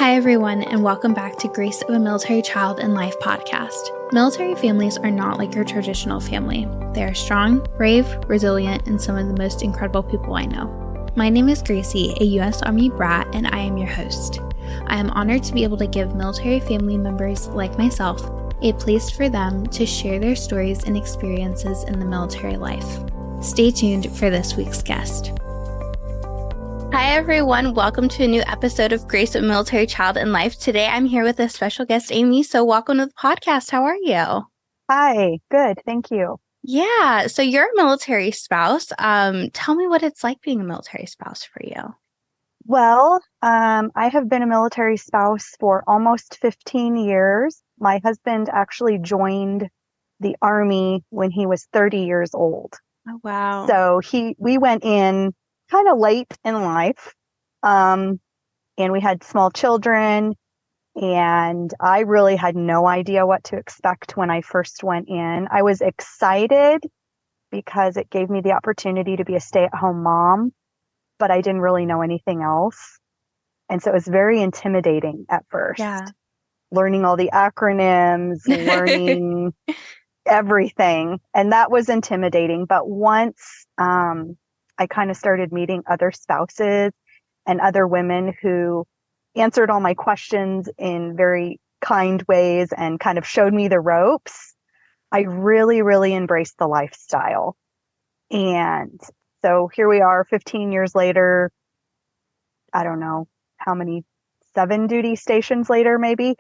Hi, everyone, and welcome back to Grace of a Military Child in Life podcast. Military families are not like your traditional family. They are strong, brave, resilient, and some of the most incredible people I know. My name is Gracie, a U.S. Army brat, and I am your host. I am honored to be able to give military family members like myself a place for them to share their stories and experiences in the military life. Stay tuned for this week's guest. Hi, everyone. Welcome to a new episode of Grace of Military Child in Life. Today, I'm here with a special guest, Amy. So welcome to the podcast. How are you? Hi, good. Thank you. Yeah. So you're a military spouse. Tell me what it's like being a military spouse for you. Well, I have been a military spouse for almost 15 years. My husband actually joined the Army when he was 30 years old. Oh, wow. So we went in kind of late in life, and we had small children, and I really had no idea what to expect when I first went in. I was excited because it gave me the opportunity to be a stay-at-home mom, but I didn't really know anything else. And so it was very intimidating at first. Yeah. Learning all the acronyms, learning everything. And that was intimidating. But once I kind of started meeting other spouses and other women who answered all my questions in very kind ways and kind of showed me the ropes, I really, really embraced the lifestyle. And so here we are 15 years later. I don't know how many, 7 duty stations later, maybe.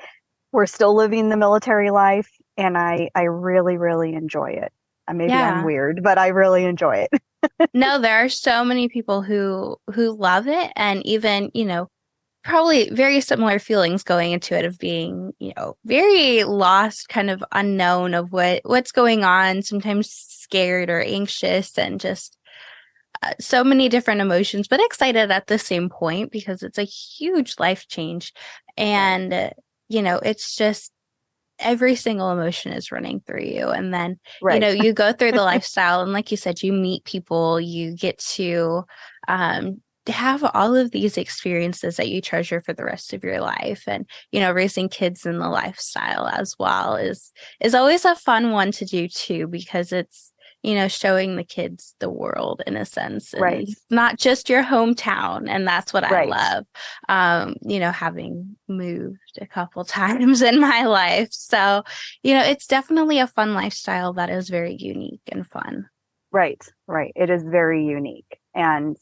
We're still living the military life, and I really, really enjoy it. Maybe I'm weird, but I really enjoy it. No, there are so many people who love it, and even, probably very similar feelings going into it of being, very lost, kind of unknown of what's going on, sometimes scared or anxious, and just so many different emotions, but excited at the same point because it's a huge life change. And, it's just every single emotion is running through you. And then, you go through the lifestyle, and like you said, you meet people, you get to have all of these experiences that you treasure for the rest of your life. And, raising kids in the lifestyle as well is always a fun one to do too, because it's, showing the kids the world in a sense, and not just your hometown. And that's what I love, having moved a couple times in my life. So, it's definitely a fun lifestyle that is very unique and fun. Right. It is very unique. And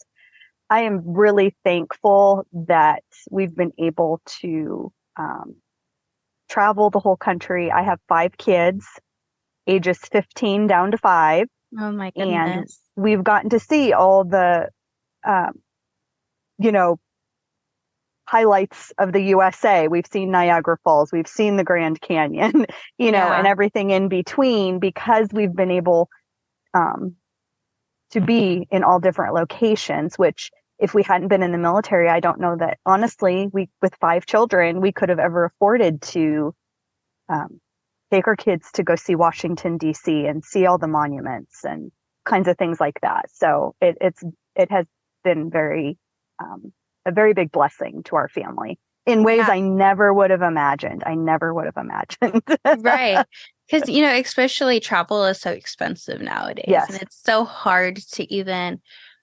I am really thankful that we've been able to travel the whole country. I have 5 kids, ages 15 down to 5. Oh my goodness. And we've gotten to see all the, highlights of the USA. We've seen Niagara Falls, we've seen the Grand Canyon, and everything in between, because we've been able to be in all different locations, which if we hadn't been in the military, I don't know that honestly, with 5 children, we could have ever afforded to take our kids to go see Washington, D.C. and see all the monuments and kinds of things like that. So it has been a very big blessing to our family in ways I never would have imagined. Right. Because, especially travel is so expensive nowadays. Yes. And it's so hard to even,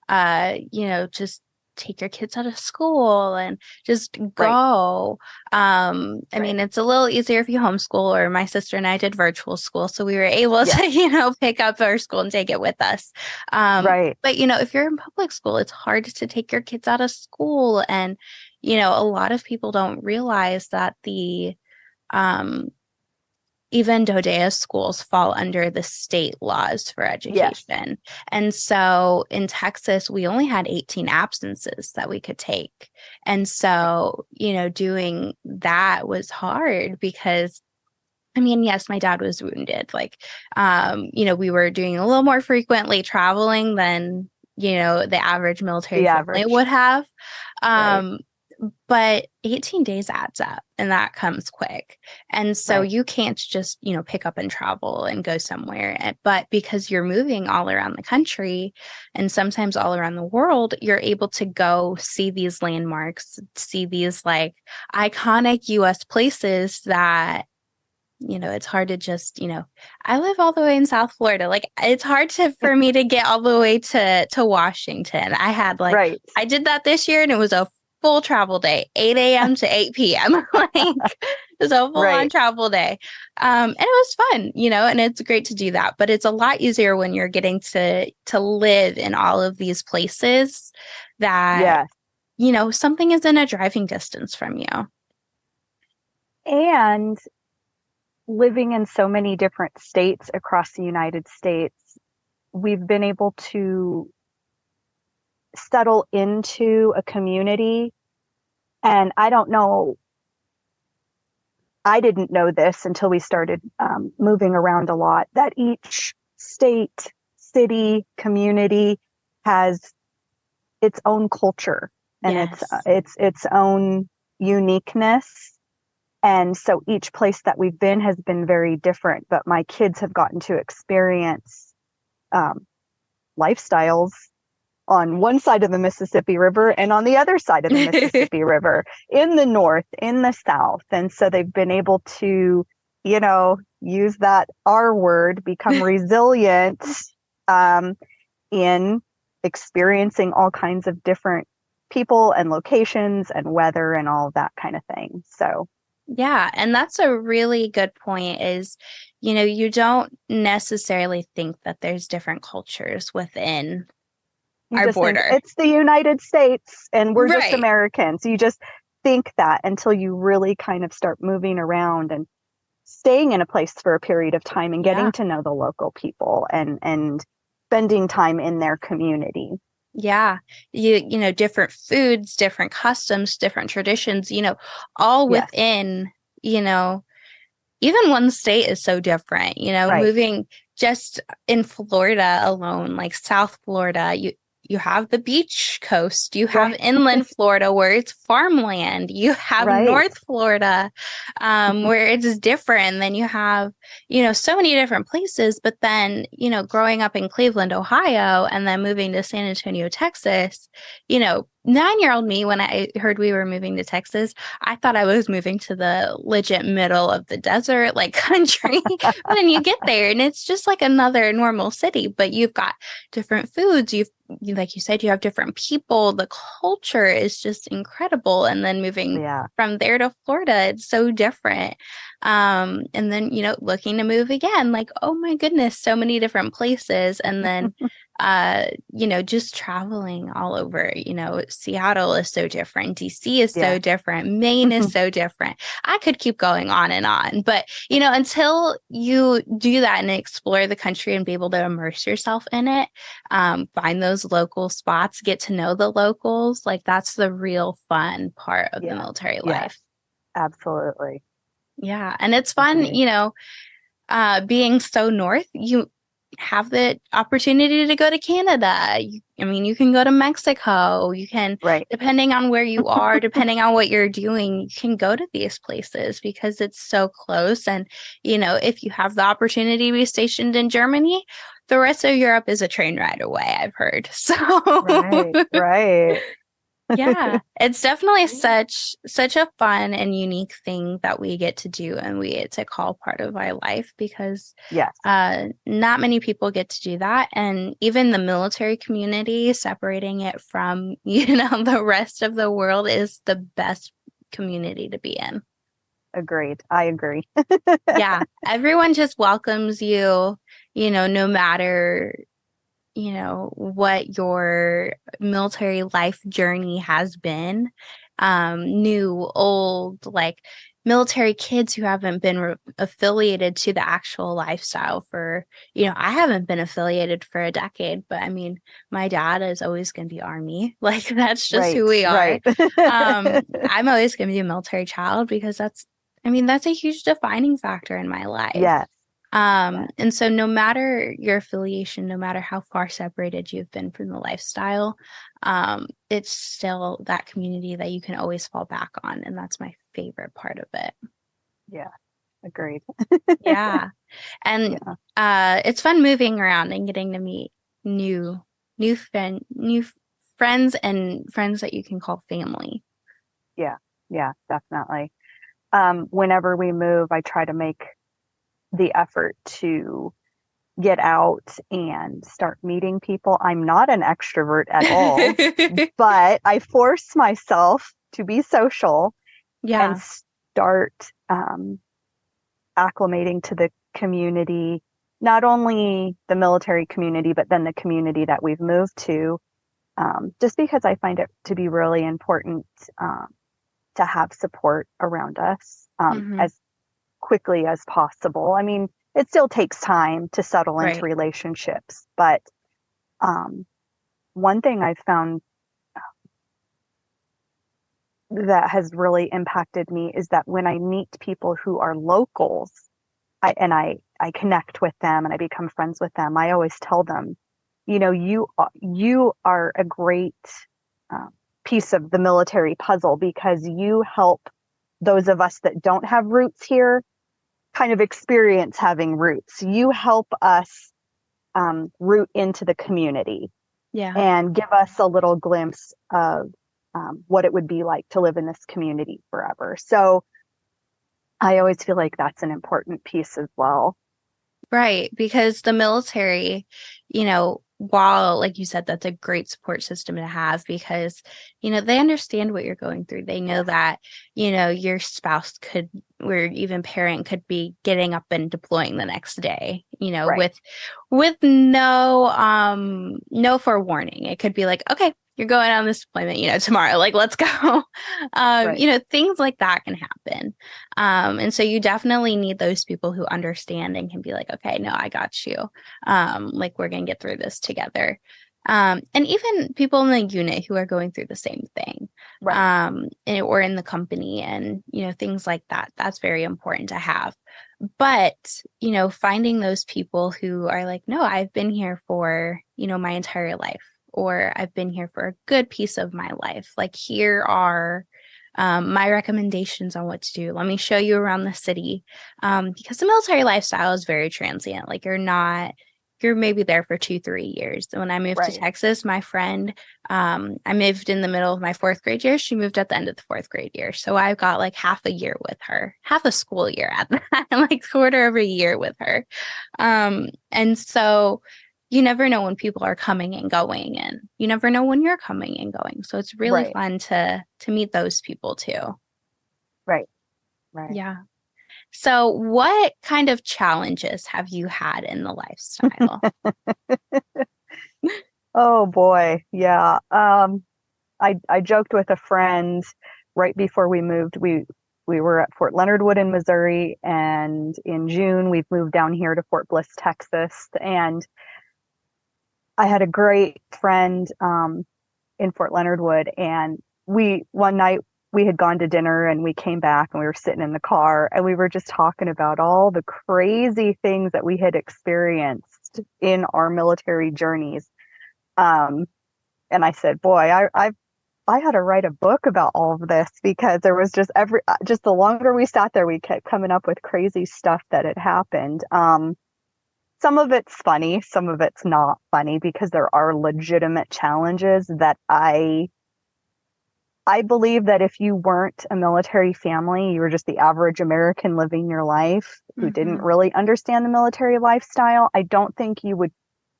just take your kids out of school and just go. I mean, it's a little easier if you homeschool, or my sister and I did virtual school. So we were able to, pick up our school and take it with us. But, if you're in public school, it's hard to take your kids out of school. And, a lot of people don't realize that even DODEA schools fall under the state laws for education. Yes. And so in Texas, we only had 18 absences that we could take. And so, doing that was hard because, yes, my dad was wounded. We were doing a little more frequently traveling than, the average military family would have. but 18 days adds up and that comes quick. And so Right. you can't just, pick up and travel and go somewhere. But because you're moving all around the country and sometimes all around the world, you're able to go see these landmarks, see these like iconic US places that it's hard to just, I live all the way in South Florida. Like it's hard for me to get all the way to Washington. Right. I did that this year and it was a full travel day, 8 a.m. to 8 p.m. Like it was a full on Right. travel day. And it was fun, and it's great to do that. But it's a lot easier when you're getting to live in all of these places that, Yes. something is in a driving distance from you. And living in so many different states across the United States, we've been able to settle into a community. And I don't know, I didn't know this until we started moving around a lot, that each state, city, community has its own culture and Yes. its own uniqueness. And so each place that we've been has been very different, but my kids have gotten to experience um, lifestyles on one side of the Mississippi River and on the other side of the Mississippi River, in the north, in the south. And so they've been able to, use that R word, become resilient in experiencing all kinds of different people and locations and weather and all that kind of thing. So, Yeah, and that's a really good point is, you don't necessarily think that there's different cultures within you our just think border. it's the United States and we're just Right. Americans. You just think that until you really kind of start moving around and staying in a place for a period of time and Yeah. getting to know the local people and spending time in their community. Yeah. Different foods, different customs, different traditions, all Yes, within, you know, even one state is so different, right. moving just in Florida alone, like South Florida, you have the beach coast, you have Right. inland Florida where it's farmland, you have Right. North Florida, where it's different. Then you have, so many different places. But then, growing up in Cleveland, Ohio, and then moving to San Antonio, Texas, 9-year-old me, when I heard we were moving to Texas, I thought I was moving to the legit middle of the desert, like country. But then you get there and it's just like another normal city, but you've got different foods. Like you said, you have different people. The culture is just incredible. And then moving Yeah. from there to Florida, it's so different. And then, looking to move again, like, oh my goodness, so many different places. And then, just traveling all over, Seattle is so different. DC is Yeah. so different. Maine is so different. I could keep going on and on, but, until you do that and explore the country and be able to immerse yourself in it, find those local spots, get to know the locals, like that's the real fun part of the Yeah. military Yes, life. absolutely. Yeah. And it's fun, Agree. being so north, you have the opportunity to go to Canada. You can go to Mexico. You can, Right. depending on where you are, depending on what you're doing, you can go to these places because it's so close. And, if you have the opportunity to be stationed in Germany, the rest of Europe is a train ride away, I've heard. So Right. Right. yeah, it's definitely such a fun and unique thing that we get to do and we get to call part of our life because Yes. not many people get to do that. And even the military community, separating it from, the rest of the world is the best community to be in. Agreed. I agree. Yeah, everyone just welcomes you, no matter what your military life journey has been. New, old, like military kids who haven't been affiliated to the actual lifestyle for, I haven't been affiliated for a decade, but I mean, my dad is always going to be Army. Like that's just Right. who we are. Right. I'm always going to be a military child because that's a huge defining factor in my life. Yes. Yeah. And so no matter your affiliation, no matter how far separated you've been from the lifestyle, it's still that community that you can always fall back on. And that's my favorite part of it. Yeah. Agreed. Yeah. And Yeah. it's fun moving around and getting to meet new new friends and friends that you can call family. Yeah. Yeah, definitely. Whenever we move, I try to make the effort to get out and start meeting people. I'm not an extrovert at all, but I force myself to be social and Yeah. start acclimating to the community, not only the military community, but then the community that we've moved to, just because I find it to be really important um, to have support around us Hmm. as quickly as possible. I mean, it still takes time to settle into Right. relationships, but um, one thing I've found that has really impacted me is that when I meet people who are locals, I connect with them and I become friends with them, I always tell them, you are a great uh, piece of the military puzzle because you help those of us that don't have roots here kind of experience having roots. You help us root into the community Yeah. and give us a little glimpse of what it would be like to live in this community forever. So I always feel like that's an important piece as well. Right, because the military, while, like you said, that's a great support system to have because, they understand what you're going through. They know Yeah, that, your spouse could, or even parent could be getting up and deploying the next day, right, with no forewarning. It could be like, okay, you're going on this deployment, tomorrow, like, let's go. right, Things like that can happen. And so you definitely need those people who understand and can be like, okay, no, I got you. Like we're gonna get through this together. And even people in the unit who are going through the same thing, right. or in the company and, things like that. That's very important to have. But, finding those people who are like, no, I've been here for, my entire life, or I've been here for a good piece of my life. Like, here are my recommendations on what to do. Let me show you around the city. Because the military lifestyle is very transient. Like, you're maybe there for 2, 3 years. And when I moved to Right. Texas, my friend, I moved in the middle of my fourth grade year. She moved at the end of the fourth grade year. So I've got like half a year with her, half a school year at that, like quarter of a year with her. And so you never know when people are coming and going, and you never know when you're coming and going. So it's really Right. fun to meet those people too. Right. Right. Yeah. So what kind of challenges have you had in the lifestyle? Oh boy. Yeah. I joked with a friend right before we moved. We were at Fort Leonard Wood in Missouri, and in June we've moved down here to Fort Bliss, Texas. And I had a great friend in Fort Leonard Wood, and we one night we had gone to dinner and we came back and we were sitting in the car and we were just talking about all the crazy things that we had experienced in our military journeys. Um, and I said, "Boy, I had to write a book about all of this because there was just the longer we sat there, we kept coming up with crazy stuff that had happened. Some of it's funny, some of it's not funny because there are legitimate challenges that I believe that if you weren't a military family, you were just the average American living your life who didn't Hmm. really understand the military lifestyle, I don't think you would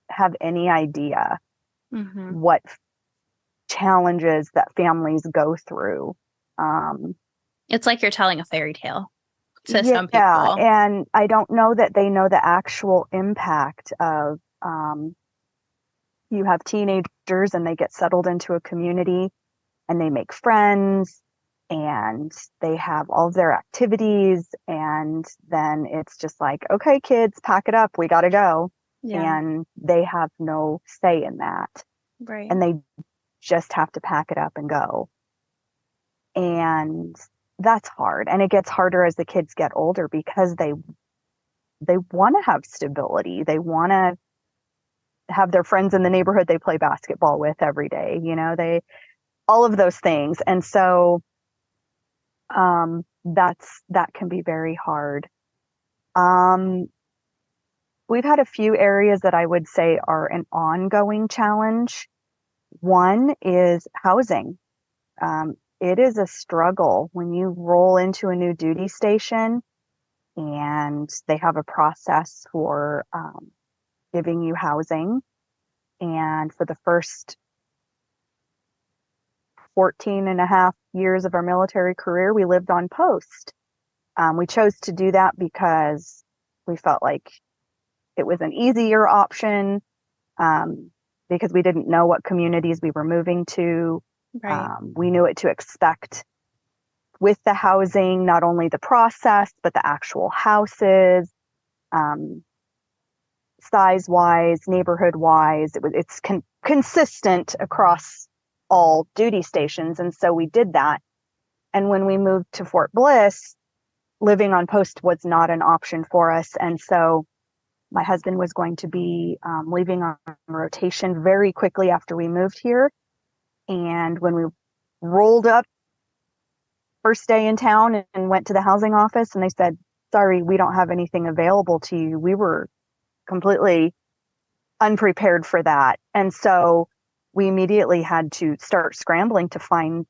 have any idea Hmm. what challenges that families go through. Um, It's like you're telling a fairy tale to some yeah, people. and I don't know that they know the actual impact of you have teenagers and they get settled into a community and they make friends and they have all of their activities, and then it's just like, okay, kids, pack it up, we got to go. Yeah, And they have no say in that, right. and they just have to pack it up and go. And that's hard, and it gets harder as the kids get older because they want to have stability. They want to have their friends in the neighborhood they play basketball with every day, they all of those things. And so that can be very hard. Um, we've had a few areas that I would say are an ongoing challenge. One is housing. It is a struggle when you roll into a new duty station and they have a process for giving you housing. And for the first 14 and a half years of our military career, we lived on post. We chose to do that because we felt like it was an easier option, because we didn't know what communities we were moving to. Right. We knew what to expect with the housing, not only the process, but the actual houses, um, size wise, neighborhood wise. It's consistent across all duty stations. And so we did that. And when we moved to Fort Bliss, living on post was not an option for us. And so my husband was going to be leaving on rotation very quickly after we moved here. And when we rolled up first day in town and went to the housing office, and they said, sorry, we don't have anything available to you. We were completely unprepared for that. And so we immediately had to start scrambling to find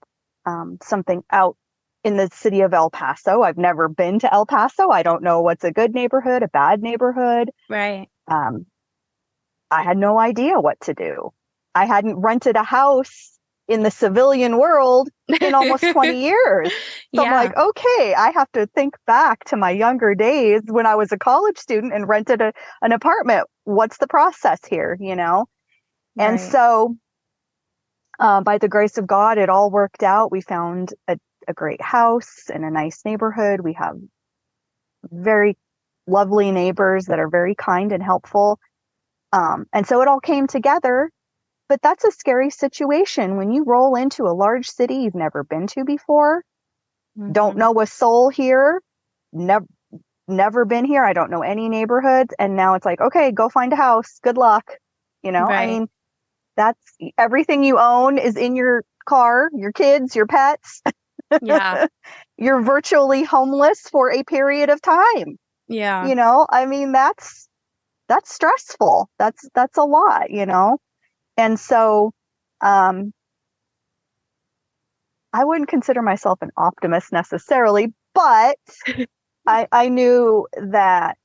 something out in the city of El Paso. I've never been to El Paso. I don't know what's a good neighborhood, a bad neighborhood. Right. Um, I had no idea what to do. I hadn't rented a house in the civilian world in almost 20 years. So I'm Yeah. like, okay, I have to think back to my younger days when I was a college student and rented an apartment. What's the process here, And Right. so, by the grace of God, it all worked out. We found a great house in a nice neighborhood. We have very lovely neighbors that are very kind and helpful. And so it all came together. But that's a scary situation when you roll into a large city you've never been to before, don't Hmm. know a soul here, never never been here. I don't know any neighborhoods. And now it's like, okay, go find a house. Good luck. I Right. mean, that's everything you own is in your car, your kids, your pets. Yeah. You're virtually homeless for a period of time. Yeah. I mean, that's stressful. That's a lot. And so, um, I wouldn't consider myself an optimist necessarily, but I knew that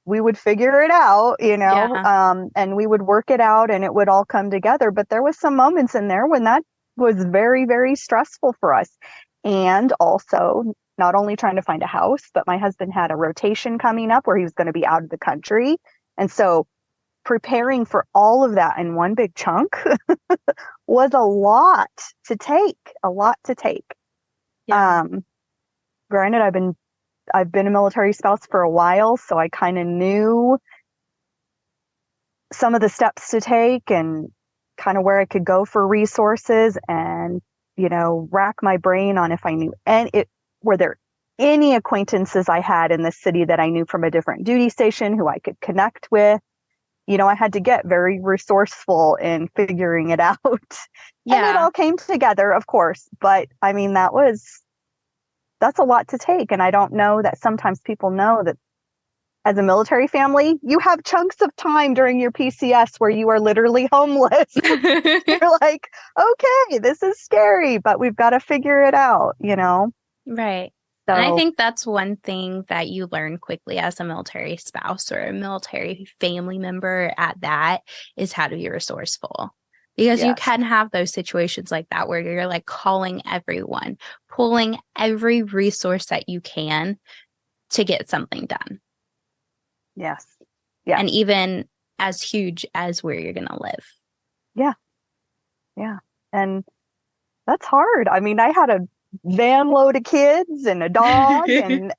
we would figure it out, Yeah. and we would work it out and it would all come together. But there was some moments in there when that was very, very stressful for us. And also not only trying to find a house, but my husband had a rotation coming up where he was going to be out of the country. And so preparing for all of that in one big chunk was a lot to take. Yeah. Um, Granted, I've been a military spouse for a while, so I kind of knew some of the steps to take and kind of where I could go for resources and, rack my brain on if I knew and it were there any acquaintances I had in the city that I knew from a different duty station who I could connect with. I had to get very resourceful in figuring it out. And it Yeah. all came together, of course. But I mean, that's a lot to take. And I don't know that sometimes people know that as a military family, you have chunks of time during your PCS where you are literally homeless. You're like, okay, this is scary, but we've got to figure it out. Right. And I So, think that's one thing that you learn quickly as a military spouse or a military family member at that is how to be resourceful. Because you yes, can have those situations like that where you're like calling everyone, pulling every resource that you can to get something done. yes, yes, And even as huge as where you're going to live. yeah, yeah. And that's hard. I mean, I had a van load of kids and a dog and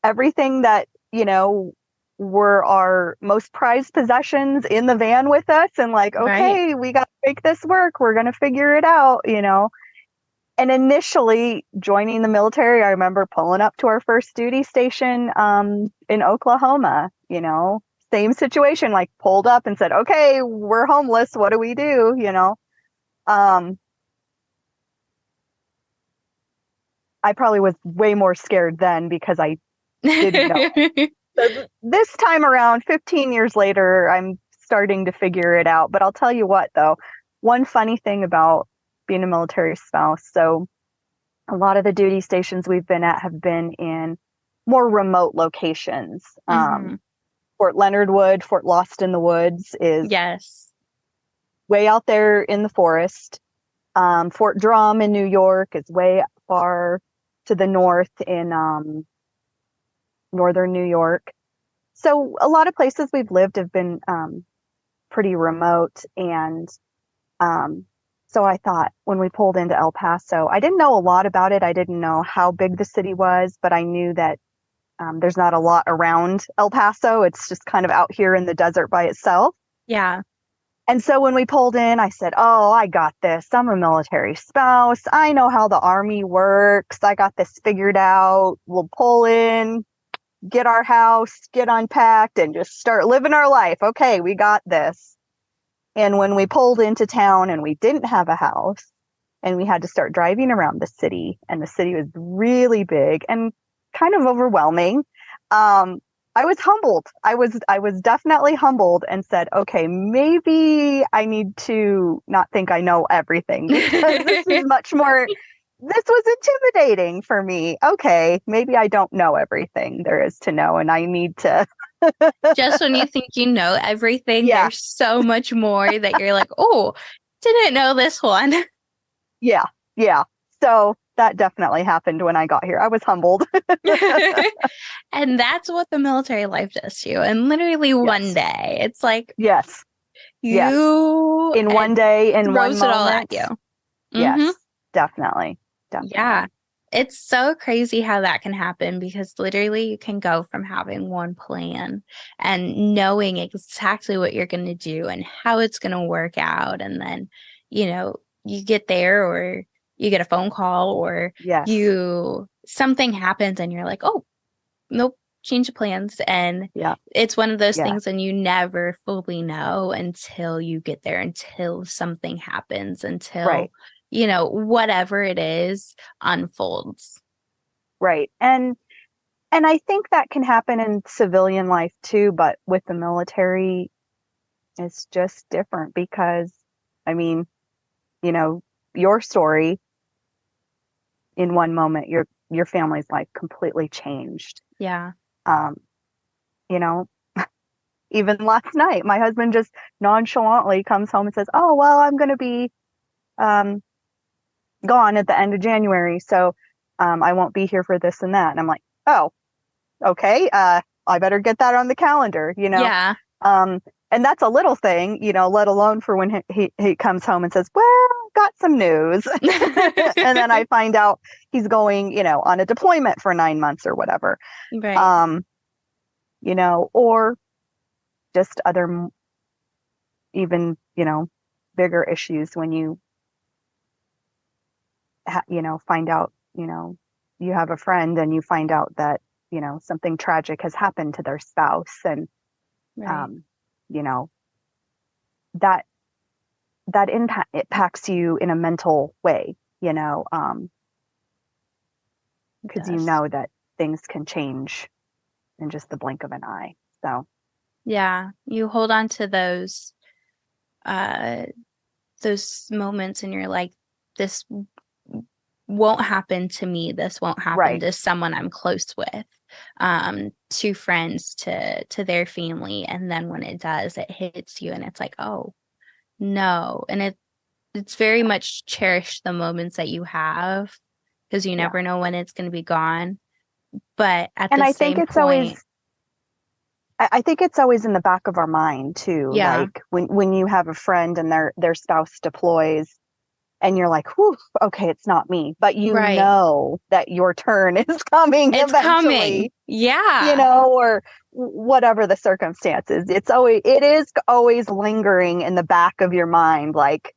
everything that, were our most prized possessions in the van with us. And like, Right. okay, we got to make this work. We're going to figure it out. And initially joining the military, I remember pulling up to our first duty station in Oklahoma, same situation, like pulled up and said, okay, we're homeless. What do we do? Um, I probably was way more scared then because I didn't know. So this time around, 15 years later, I'm starting to figure it out. But I'll tell you what, though, one funny thing about being a military spouse. So a lot of the duty stations we've been at have been in more remote locations. Hmm. Fort Leonard Wood, Fort Lost in the Woods is Yes. way out there in the forest. Fort Drum in New York is way far to the north in northern New York. So a lot of places we've lived have been pretty remote. And um, so I thought when we pulled into El Paso, I didn't know a lot about it. I didn't know how big the city was, but I knew that there's not a lot around El Paso. It's just kind of out here in the desert by itself. Yeah. And so when we pulled in, I said, oh, I got this. I'm a military spouse. I know how the Army works. I got this figured out. We'll pull in, get our house, get unpacked, and just start living our life. Okay, we got this. And when we pulled into town and we didn't have a house and we had to start driving around the city, and the city was really big and kind of overwhelming, I was humbled. I was definitely humbled and said, okay, maybe I need to not think I know everything because this was intimidating for me. Okay, maybe I don't know everything there is to know and I need to. Just when you think you know everything, Yeah, there's so much more that you're like, oh, didn't know this one. yeah, yeah. So that definitely happened when I got here. I was humbled. And that's what the military life does to you. And literally one Yes, day, it's like yes, yes. you, In one it day, in one throws it all at moment. you. Yes, Hmm. definitely, Yeah. definitely. It's so crazy how that can happen because literally you can go from having one plan and knowing exactly what you're going to do and how it's going to work out. And then, you get there or you get a phone call or Yes, something happens and you're like, oh, nope, change of plans. And yeah, it's one of those yeah, things and you never fully know until you get there, until something happens, until, right, whatever it is unfolds. right. And I think that can happen in civilian life too, but with the military, it's just different because, I mean, you know, your story in one moment, your family's life completely changed. Yeah. Um, you know, even last night, my husband just nonchalantly comes home and says, "Oh, well, I'm going to be um, gone at the end of January, so I won't be here for this and that." And I'm like, "Oh, okay, I better get that on the calendar. Yeah. Um, and that's a little thing, let alone for when he comes home and says, well, got some news. And then I find out he's going, on a deployment for 9 months or whatever. Right. Um, or just other, even, bigger issues when you, find out, you have a friend and you find out that, something tragic has happened to their spouse and, Right. um, you know, that that impacts you in a mental way, It because does. that things can change in just the blink of an eye. So, Yeah. You hold on to uh those moments and you're like, this won't happen to me. This won't happen right, to someone I'm close with, to friends, to their family. And then when it does, it hits you and it's like, oh no. And it's very much cherish the moments that you have because you yeah. never know when it's going to be gone. But at And the same point, I think it's always in the back of our mind too. yeah, Like when you have a friend and their spouse deploys, and you're like, whew, okay, it's not me, but you right. know that your turn is coming It's coming. eventually, Yeah. or whatever the circumstances. It is always lingering in the back of your mind, like,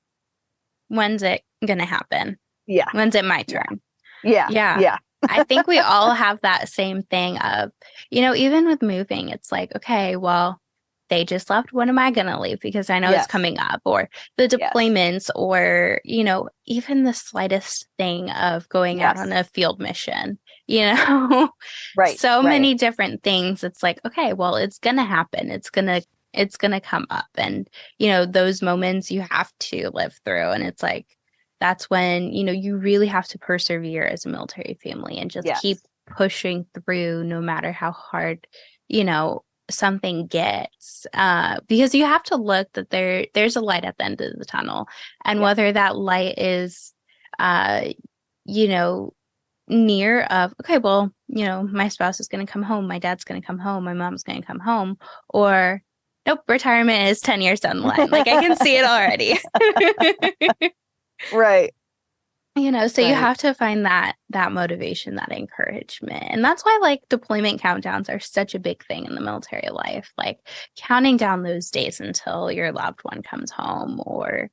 When's it going to happen? Yeah. When's it my Yeah. turn? Yeah. Yeah. Yeah. I think we all have that same thing of, even with moving, it's like, okay, well, they just left. When am I going to leave? Because I know it's Yes. coming up, or the Yes. deployments, or, even the slightest thing of going out on Yes. a field mission, you know, Right. so Right. many different things. It's like, okay, well, it's going to happen. It's going to come up. And, those moments you have to live through. And it's like, that's when, you really have to persevere as a military family and just keep Yes. pushing through no matter how hard, something gets. Because you have to look that there's a light at the end of the tunnel. And Yeah. whether that light is, uh, you know, near of, okay, well, my spouse is going to come home, my dad's going to come home, my mom's going to come home, or nope, retirement is 10 years down the line. Like I can see it already. Right. So you Right. have to find that motivation, that encouragement. And that's why like deployment countdowns are such a big thing in the military life. Like counting down those days until your loved one comes home or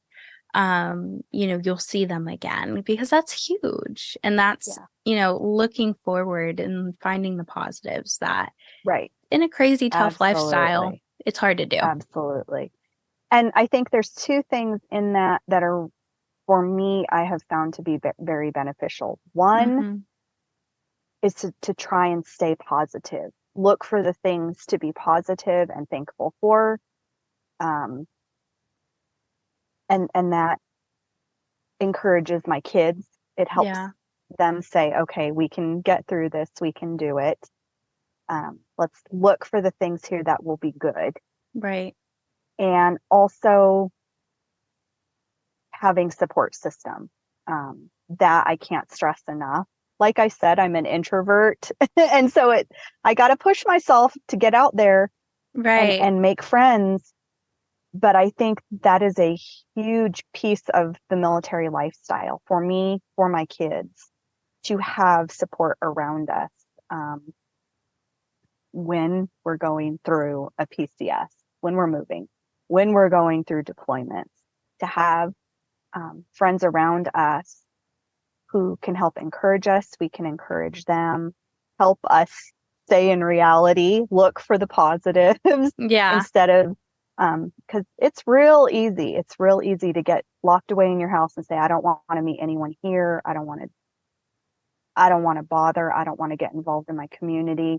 you'll see them again because that's huge. And that's, Yeah. looking forward and finding the positives that Right. in a crazy tough lifestyle, Absolutely. it's hard to do. Absolutely. And I think there's two things in that are, for me, I have found to be very beneficial. One Mm-hmm. is to try and stay positive. Look for the things to be positive and thankful for. Um, and that encourages my kids. It helps Yeah, them say, okay, we can get through this, we can do it. Let's look for the things here that will be good. right. And also having support system. That I can't stress enough. Like I said, I'm an introvert. And so I got to push myself to get out there Right. and make friends. But I think that is a huge piece of the military lifestyle for me, for my kids, to have support around us um, when we're going through a PCS, when we're moving, when we're going through deployments, to have friends around us who can help encourage us. We can encourage them, help us stay in reality, look for the positives Yeah. instead of, because it's real easy. It's real easy to get locked away in your house and say, I don't want to meet anyone here. I don't want to bother. I don't want to get involved in my community.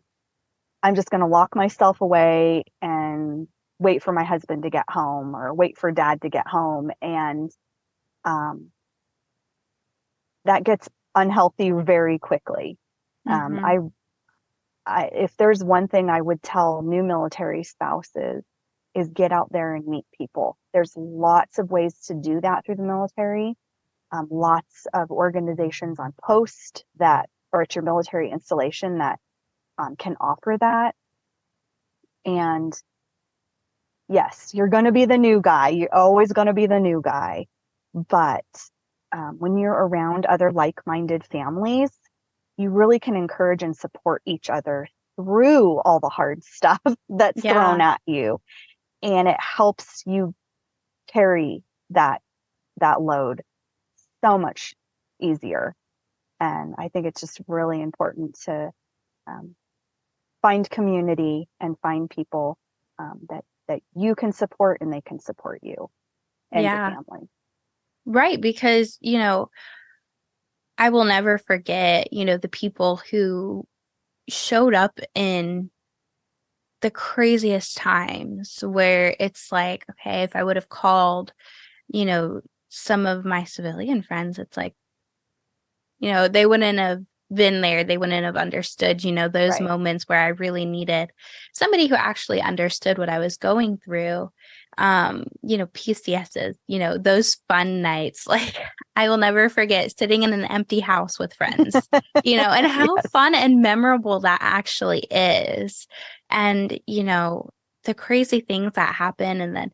I'm just going to lock myself away and wait for my husband to get home or wait for dad to get home. And um, that gets unhealthy very quickly. Um, Mm-hmm. I, if there's one thing I would tell new military spouses is get out there and meet people. There's lots of ways to do that through the military. Lots of organizations on post that, or at your military installation that can offer that. And yes, you're going to be the new guy. You're always going to be the new guy. But when you're around other like-minded families, you really can encourage and support each other through all the hard stuff that's thrown Yeah. at you. And it helps you carry that load so much easier. And I think it's just really important to um, find community and find people that you can support and they can support you and your Yeah. family. Right. Because, I will never forget, the people who showed up in the craziest times where it's like, okay, if I would have called, you know, some of my civilian friends, it's like, they wouldn't have been there. They wouldn't have understood, those Right. moments where I really needed somebody who actually understood what I was going through. PCSs, those fun nights. Like I will never forget sitting in an empty house with friends, and how Yes. fun and memorable that actually is. And, the crazy things that happen. And then,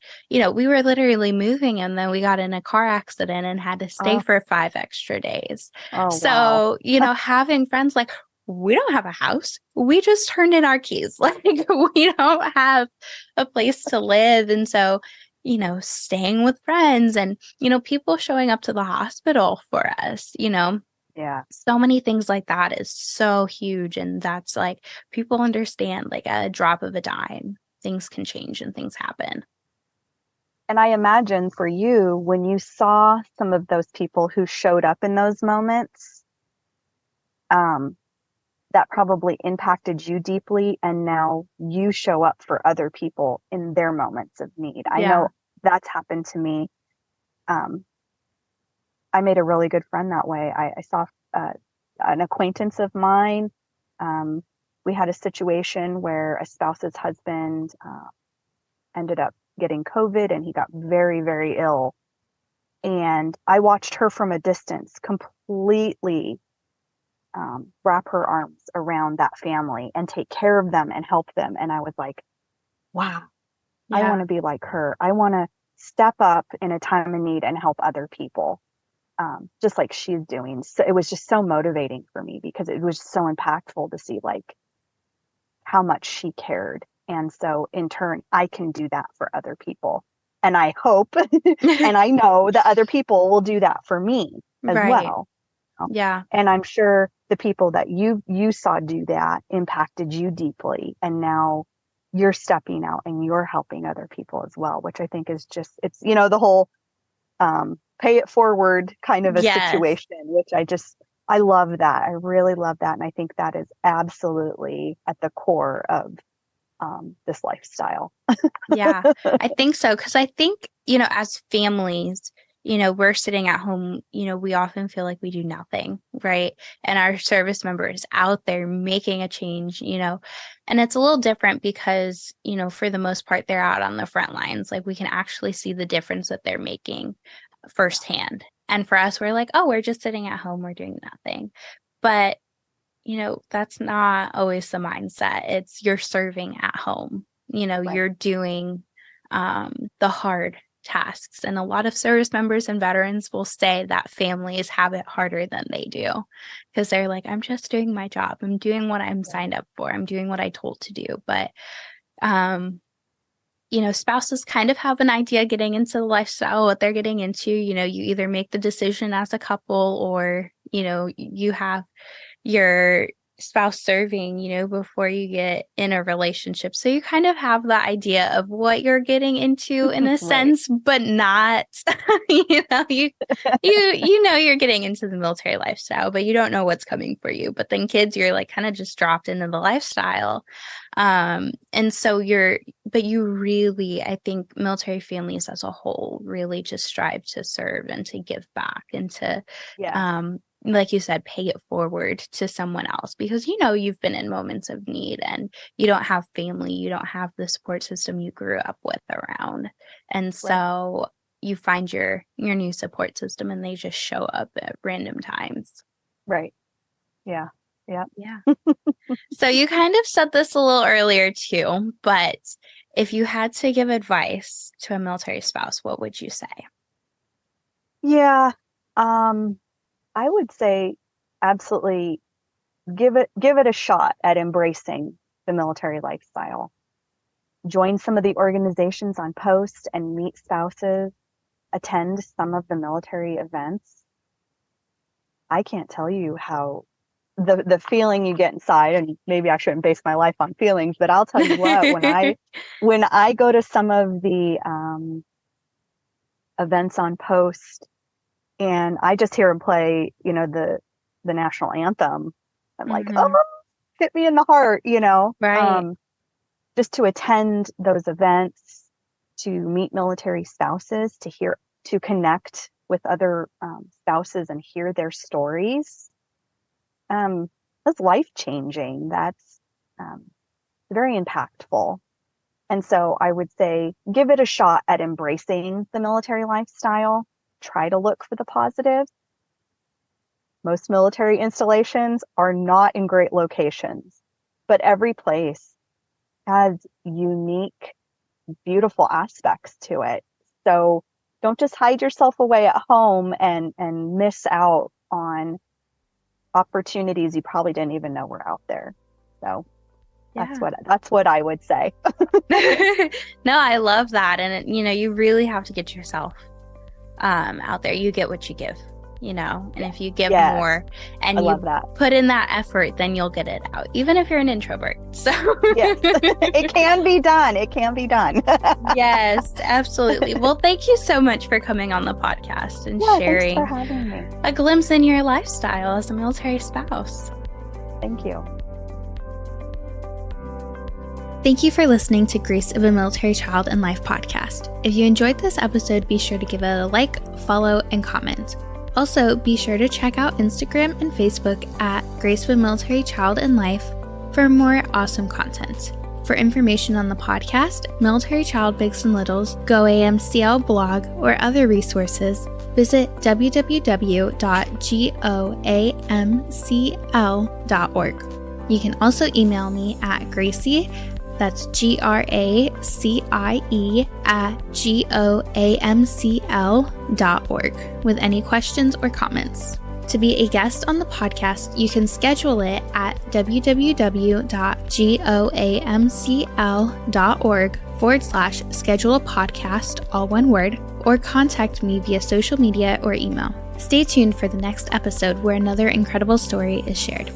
we were literally moving and then we got in a car accident and had to stay Oh, for 5 extra days. oh, wow. So, having friends like, we don't have a house. We just turned in our keys. Like, we don't have a place to live. And so, staying with friends and, people showing up to the hospital for us, Yeah. so many things like that is so huge. And that's like, people understand like a drop of a dime, things can change and things happen. And I imagine for you, when you saw some of those people who showed up in those moments, um, that probably impacted you deeply. And now you show up for other people in their moments of need. I Yeah. know that's happened to me. Um, I made a really good friend that way. I saw uh, an acquaintance of mine. Um, we had a situation where a spouse's husband ended up getting COVID and he got very, very ill. And I watched her from a distance completely wrap her arms around that family and take care of them and help them. And I was like, wow, I want Yeah. to be like her. I want to step up in a time of need and help other people, just like she's doing. So it was just so motivating for me because it was so impactful to see like how much she cared. And so in turn, I can do that for other people. And I hope and I know that other people will do that for me as Right. well. Yeah. And I'm sure the people that you saw do that impacted you deeply. And now you're stepping out and you're helping other people as well, which I think is just, it's, the whole pay it forward kind of a Yes. situation, which I love that. I really love that. And I think that is absolutely at the core of this lifestyle. Yeah, I think so. Because I think, as families, we're sitting at home, we often feel like we do nothing, right? And our service member is out there making a change, and it's a little different because, for the most part, they're out on the front lines. Like we can actually see the difference that they're making firsthand. And for us, we're like, oh, we're just sitting at home, we're doing nothing. But that's not always the mindset. It's you're serving at home. Right. You're doing the hard tasks. And a lot of service members and veterans will say that families have it harder than they do because they're like, I'm just doing my job. I'm doing what I'm Right. signed up for. I'm doing what I told to do. But, um, spouses kind of have an idea getting into the lifestyle, what they're getting into. You either make the decision as a couple or, you have your spouse serving, before you get in a relationship. So you kind of have the idea of what you're getting into in a Right. sense, but not, you're getting into the military lifestyle, but you don't know what's coming for you. But then kids, you're like kind of just dropped into the lifestyle. And so but you really, I think military families as a whole really just strive to serve and to give back and to, Yes. um, like you said, pay it forward to someone else because you've been in moments of need and you don't have family, you don't have the support system you grew up with around. And Right. so you find your new support system and they just show up at random times. Right. Yeah. Yeah. Yeah. So you kind of said this a little earlier too, but if you had to give advice to a military spouse, what would you say? Yeah. Um, I would say absolutely give it a shot at embracing the military lifestyle. Join some of the organizations on post and meet spouses, attend some of the military events. I can't tell you how the feeling you get inside, and maybe I shouldn't base my life on feelings, but I'll tell you what, when I go to some of the events on post and I just hear them play, the national anthem, I'm like, Hmm. oh, hit me in the heart, Right. just to attend those events, to meet military spouses, to connect with other spouses and hear their stories. Um, that's life changing. That's um, very impactful. And so I would say give it a shot at embracing the military lifestyle. Try to look for the positive. Most military installations are not in great locations, but every place has unique, beautiful aspects to it. So don't just hide yourself away at home and miss out on opportunities you probably didn't even know were out there. So Yeah. That's what I would say. No, I love that. And you really have to get yourself out there. You get what you give, and if you give Yes, more I and love you that. put in that effort, then you'll get it out, even if you're an introvert. So Yes, it can be done. It can be done. yes, absolutely. Well, thank you so much for coming on the podcast and Yeah, thanks for sharing having me. a glimpse in your lifestyle as a military spouse. Thank you. Thank you for listening to Grace of a Military Child and Life podcast. If you enjoyed this episode, be sure to give it a like, follow, and comment. Also, be sure to check out Instagram and Facebook at Grace of a Military Child and Life for more awesome content. For information on the podcast, Military Child Bigs and Littles, Go AMCL blog, or other resources, visit www.goamcl.org. You can also email me at Gracie, that's GRACIE @GOAMCL.org with any questions or comments. To be a guest on the podcast, you can schedule it at www.goamcl.org/schedule a podcast, all one word, or contact me via social media or email. Stay tuned for the next episode where another incredible story is shared.